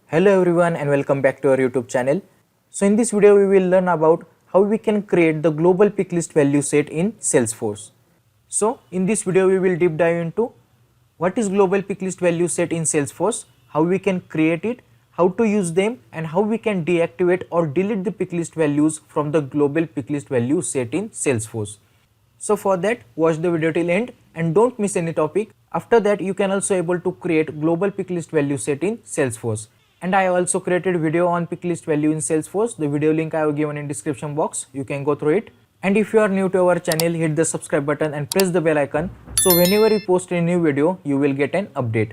Hello everyone and welcome back to our YouTube channel. So in this video we will learn about how we can create the global pick list value set in Salesforce. So in this video we will deep dive into what is global pick list value set in Salesforce, how we can create it, how to use them and how we can deactivate or delete the pick list values from the global pick list value set in Salesforce. So for that, watch the video till end and don't miss any topic. After that, you can also able to create global pick list value set in Salesforce. And I also created video on pick list value in Salesforce. The video link I have given in description box. You can go through it. And if you are new to our channel, hit the subscribe button and press the bell icon. So whenever we post a new video, you will get an update.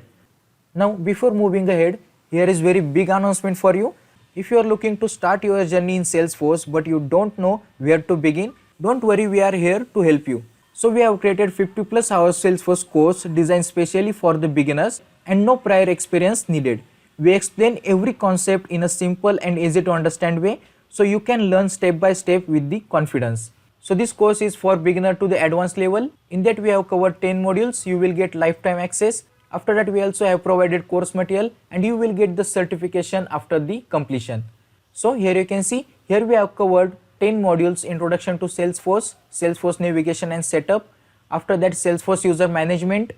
Now before moving ahead, here is very big announcement for you. If you are looking to start your journey in Salesforce but you don't know where to begin, don't worry, we are here to help you. So we have created 50 plus hours Salesforce course designed specially for the beginners and no prior experience needed. We explain every concept in a simple and easy to understand way so you can learn step by step with the confidence. So this course is for beginner to the advanced level. In that we have covered 10 modules. You will get lifetime access. After that we also have provided course material and you will get the certification after the completion. So here you can see, here we have covered 10 modules: introduction to Salesforce, Salesforce navigation and setup, after that Salesforce user management,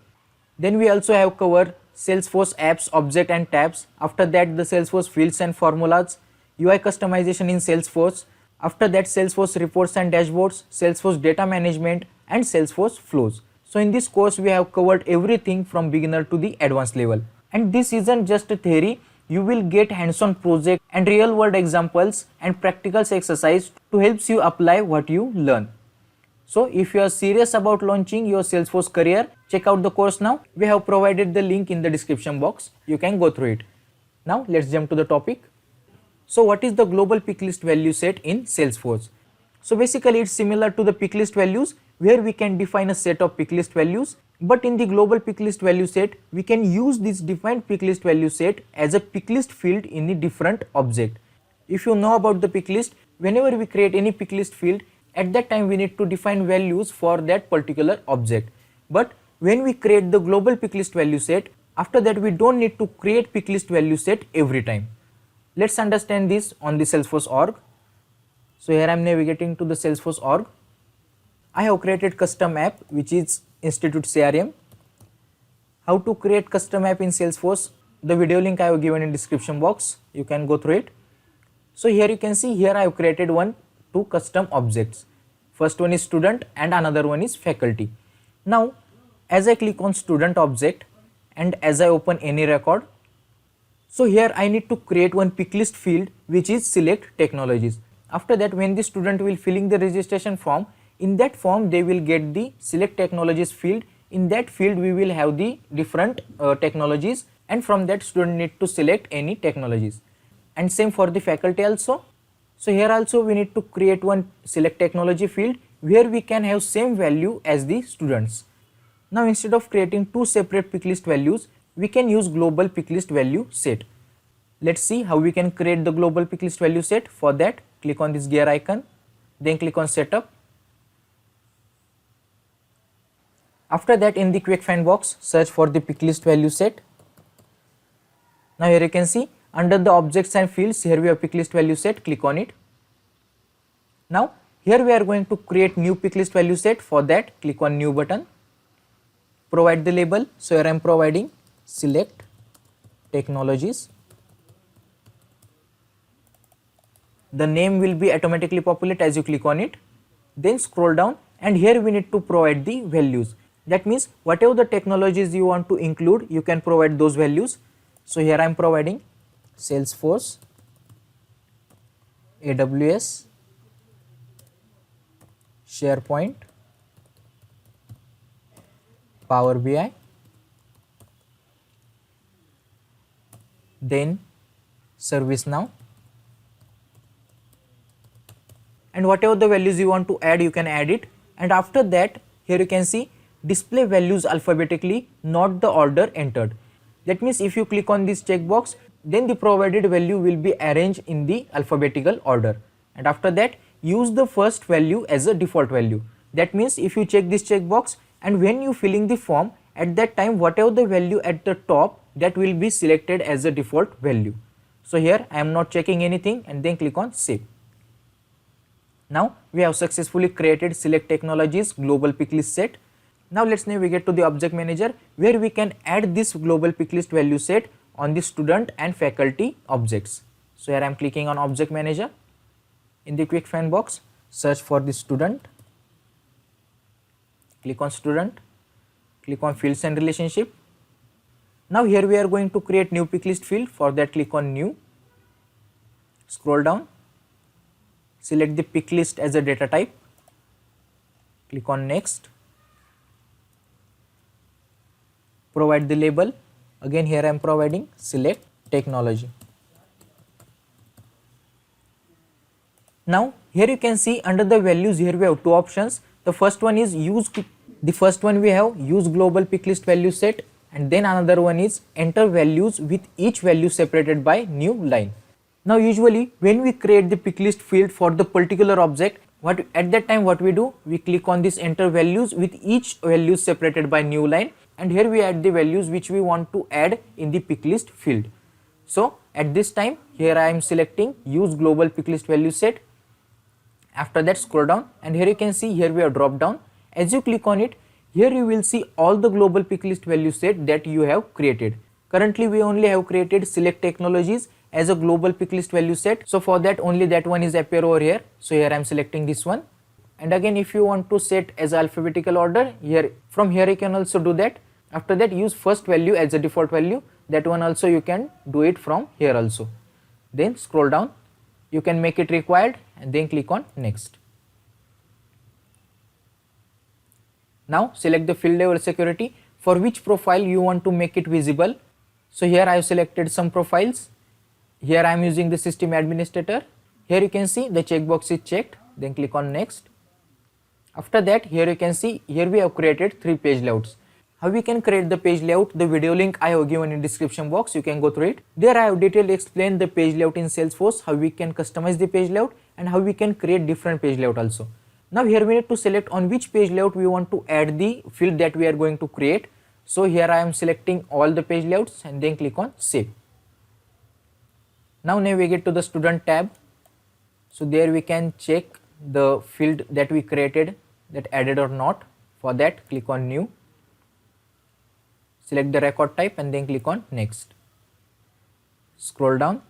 then we also have covered Salesforce apps, object and tabs, after that the Salesforce fields and formulas, UI customization in Salesforce, after that Salesforce reports and dashboards, Salesforce data management and Salesforce flows. So in this course we have covered everything from beginner to the advanced level. And this isn't just a theory. You will get hands-on project and real-world examples and practical exercise to help you apply what you learn. So if you are serious about launching your Salesforce career, check out the course now. We have provided the link in the description box. You can go through it. Now let's jump to the topic. So what is the global pick list value set in Salesforce? So basically it's similar to the pick list values where we can define a set of pick list values. But in the global pick list value set, we can use this defined pick list value set as a pick list field in a different object. If you know about the pick list, whenever we create any pick list field, at that time we need to define values for that particular object. But when we create the global pick list value set, after that we don't need to create pick list value set every time. Let's understand this on the Salesforce org. So here I am navigating to the Salesforce org. I have created custom app which is Institute CRM. How to create custom app in Salesforce? The video link I have given in description box. You can go through it. So here you can see, here I have created two custom objects. First one is student and another one is faculty. Now as I click on student object and as I open any record, so here I need to create one pick list field which is select technologies. After that, when the student will filling the registration form, in that form they will get the select technologies field. In that field we will have the different technologies and from that student need to select any technologies. And same for the faculty also. So here also we need to create one select technology field where we can have same value as the students. Now instead of creating two separate pick list values, we can use global pick list value set. Let's see how we can create the global pick list value set. For that, click on this gear icon, then click on setup. After that, in the quick find box, search for the pick list value set. Now here you can see under the objects and fields, here we have pick list value set. Click on it. Now here we are going to create new pick list value set. For that, click on new button. Provide the label. So here I am providing select technologies. The name will be automatically populate as you click on it. Then scroll down and here we need to provide the values. That means whatever the technologies you want to include, you can provide those values. So here I am providing Salesforce, AWS, SharePoint, Power BI, then ServiceNow, and whatever the values you want to add, you can add it. And after that, here you can see display values alphabetically, not the order entered. That means if you click on this checkbox, then the provided value will be arranged in the alphabetical order. And after that, use the first value as a default value. That means if you check this checkbox and when you filling the form, at that time whatever the value at the top, that will be selected as a default value. So here I am not checking anything and then click on save. Now we have successfully created select technologies global pick list set. Now let's navigate to the object manager where we can add this global pick list value set on the student and faculty objects. So here I am clicking on object manager. In the quick find box, search for the student, click on student, click on fields and relationship. Now here we are going to create new pick list field. For that click on new, scroll down, select the pick list as a data type, click on next, provide the label. Again here I am providing select technology. Now here you can see under the values here we have two options. The first one is use global pick list value set, and then another one is enter values with each value separated by new line. Now usually when we create the pick list field for the particular object, at that time what we do, we click on this enter values with each value separated by new line, and here we add the values which we want to add in the pick list field. So at this time here I am selecting use global pick list value set. After that scroll down, and here you can see here we have drop down. As you click on it, here you will see all the global pick list value set that you have created. Currently we only have created select technologies as a global pick list value set. So for that only that one is appear over here. So here I am selecting this one. And again if you want to set as alphabetical order, from here you can also do that. After that use first value as a default value. That one also you can do it from here also. Then scroll down. You can make it required and then click on next. Now select the field level security for which profile you want to make it visible. So here I have selected some profiles. Here I am using the system administrator. Here you can see the checkbox is checked, then click on next. After that here you can see here we have created 3 page layouts. How we can create the page layout, the video link I have given in description box, you can go through it. There I have detailedly explained the page layout in Salesforce, how we can customize the page layout and how we can create different page layout also. Now here we need to select on which page layout we want to add the field that we are going to create. So here I am selecting all the page layouts and then click on save. Now navigate to the student tab. So there we can check the field that we created, that added or not. For that click on new. Select the record type and then click on next. Scroll down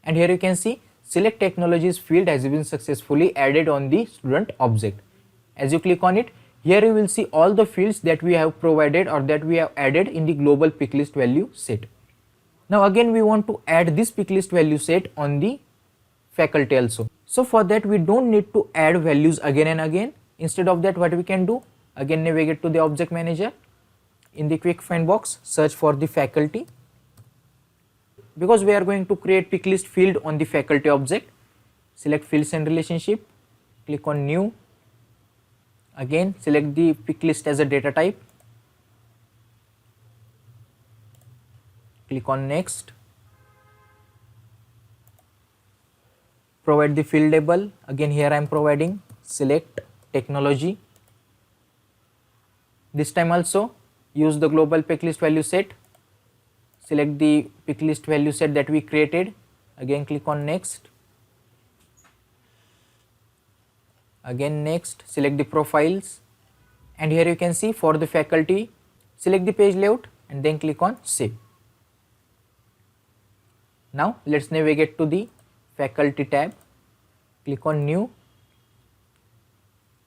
and here you can see select technologies field has been successfully added on the student object. As you click on it, here you will see all the fields that we have provided or that we have added in the global pick list value set. Now again we want to add this pick list value set on the faculty also. So for that we don't need to add values again and again. Instead of that what we can do, again navigate to the object manager. In the quick find box, search for the faculty. Because we are going to create pick list field on the faculty object, select fields and relationship, click on new. Again select the pick list as a data type, click on next. Provide the field label. Again here I am providing select technology. This time also use the global pick list value set. Select the pick list value set that we created. Again click on next. Again next, select the profiles, and here you can see for the faculty, select the page layout and then click on save. Now let's navigate to the faculty tab, click on new.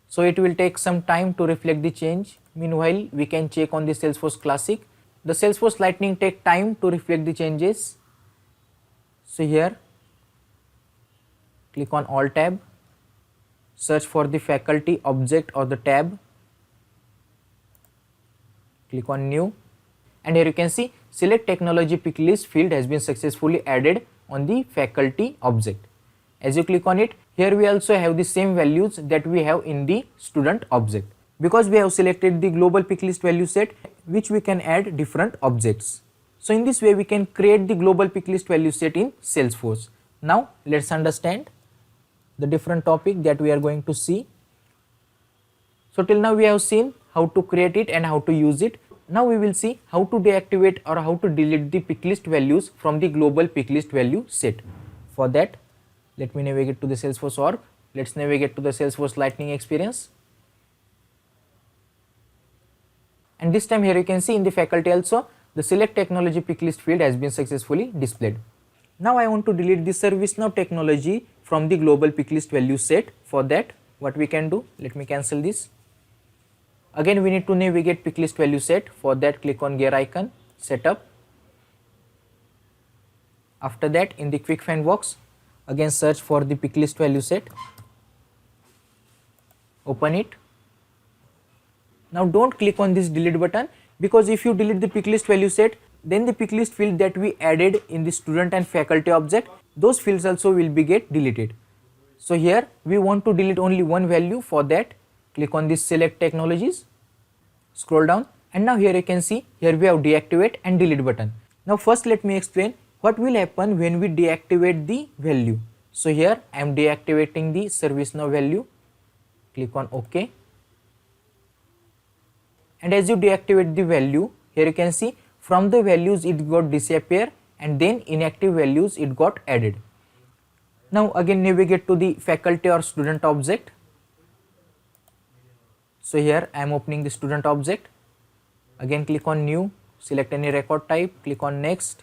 So it will take some time to reflect the change. Meanwhile, we can check on the Salesforce Classic. The Salesforce Lightning take time to reflect the changes. So here, click on All tab, search for the faculty object or the tab, click on new, and here you can see select technology pick list field has been successfully added on the faculty object. As you click on it, here we also have the same values that we have in the student object, because we have selected the global pick list value set which we can add different objects. So in this way we can create the global pick list value set in Salesforce. Now let's understand the different topic that we are going to see. So till now we have seen how to create it and how to use it. Now we will see how to deactivate or how to delete the picklist values from the global picklist value set. For that, let me navigate to the Salesforce org. Let's navigate to the Salesforce Lightning experience. And this time here you can see in the faculty also, the select technology picklist field has been successfully displayed. Now I want to delete the ServiceNow technology from the global picklist value set. For that, what we can do, let me cancel this. Again we need to navigate picklist value set. For that, click on gear icon, setup. After that, in the quick find box, again search for the picklist value set, open it. Now don't click on this delete button, because if you delete the picklist value set, then the picklist field that we added in the student and faculty object, those fields also will be get deleted. So here we want to delete only one value. For that, click on this select technologies, scroll down, and now here you can see here we have deactivate and delete button. Now first let me explain what will happen when we deactivate the value. So here I am deactivating the ServiceNow value, click on OK. And as you deactivate the value, here you can see from the values it got disappear, and then inactive values it got added. Now again navigate to the faculty or student object. So here I am opening the student object. Again click on new, select any record type, click on next,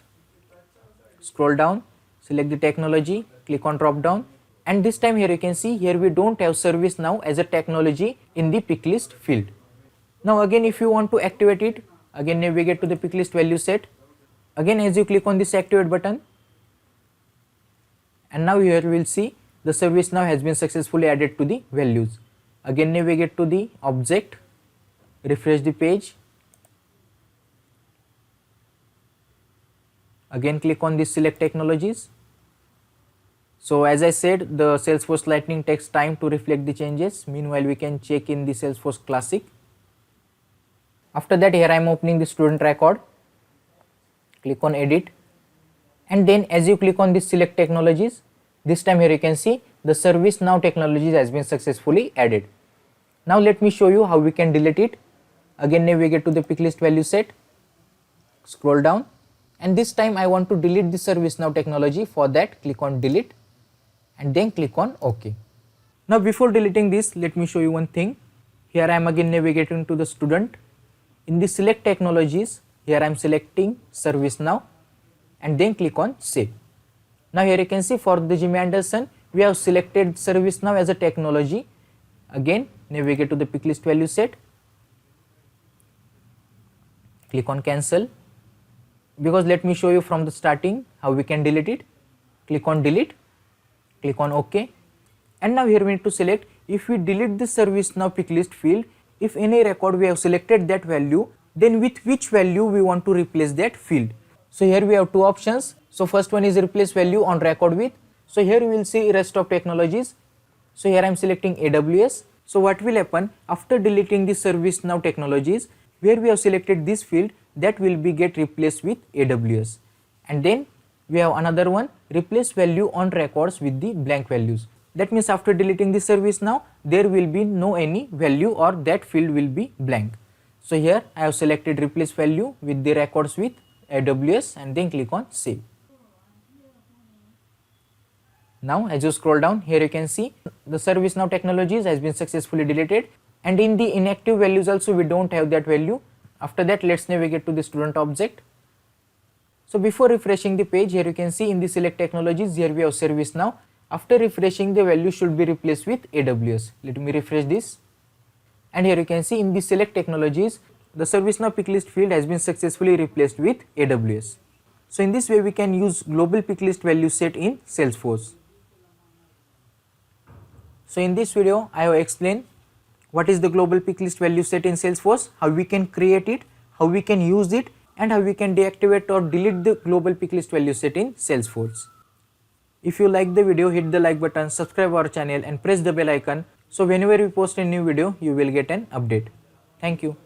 scroll down, select the technology, click on drop down, and this time here you can see here we don't have ServiceNow as a technology in the picklist field. Now again if you want to activate it, again navigate to the picklist value set. Again as you click on this activate button, and now here we will see the ServiceNow has been successfully added to the values. Again navigate to the object, refresh the page. Again click on this select technologies. So as I said, the Salesforce Lightning takes time to reflect the changes. Meanwhile we can check in the Salesforce Classic. After that, here I am opening the student record, click on edit, and then as you click on this select technologies, this time here you can see the ServiceNow technologies has been successfully added. Now let me show you how we can delete it. Again navigate to the picklist value set, scroll down, and this time I want to delete the ServiceNow technology. For that, click on delete and then click on OK. Now before deleting this, let me show you one thing. Here I am again navigating to the student. In the select technologies, here I am selecting ServiceNow and then click on save. Now here you can see for the Jimmy Anderson, we have selected ServiceNow as a technology. Again navigate to the picklist value set, click on cancel, because let me show you from the starting how we can delete it. Click on delete, click on OK, and now here we need to select if we delete the ServiceNow picklist field, if any record we have selected that value, then with which value we want to replace that field. So here we have two options. So first one is replace value on record with. So here we will see rest of technologies. So here I am selecting AWS. So what will happen after deleting the ServiceNow technologies, where we have selected this field, that will be get replaced with AWS. And then we have another one, replace value on records with the blank values. That means after deleting the ServiceNow, there will be no any value or that field will be blank. So here I have selected replace value with the records with AWS and then click on save. Now as you scroll down, here you can see the ServiceNow technologies has been successfully deleted, and in the inactive values also we don't have that value. After that, let's navigate to the student object. So before refreshing the page, here you can see in the select technologies, here we have ServiceNow. After refreshing, the value should be replaced with AWS. Let me refresh this. And here you can see in the select technologies, the ServiceNow picklist field has been successfully replaced with AWS. So in this way, we can use global picklist value set in Salesforce. So in this video, I have explained what is the global picklist value set in Salesforce, how we can create it, how we can use it, and how we can deactivate or delete the global picklist value set in Salesforce. If you like the video, hit the like button, subscribe our channel and press the bell icon, so whenever we post a new video, you will get an update. Thank you.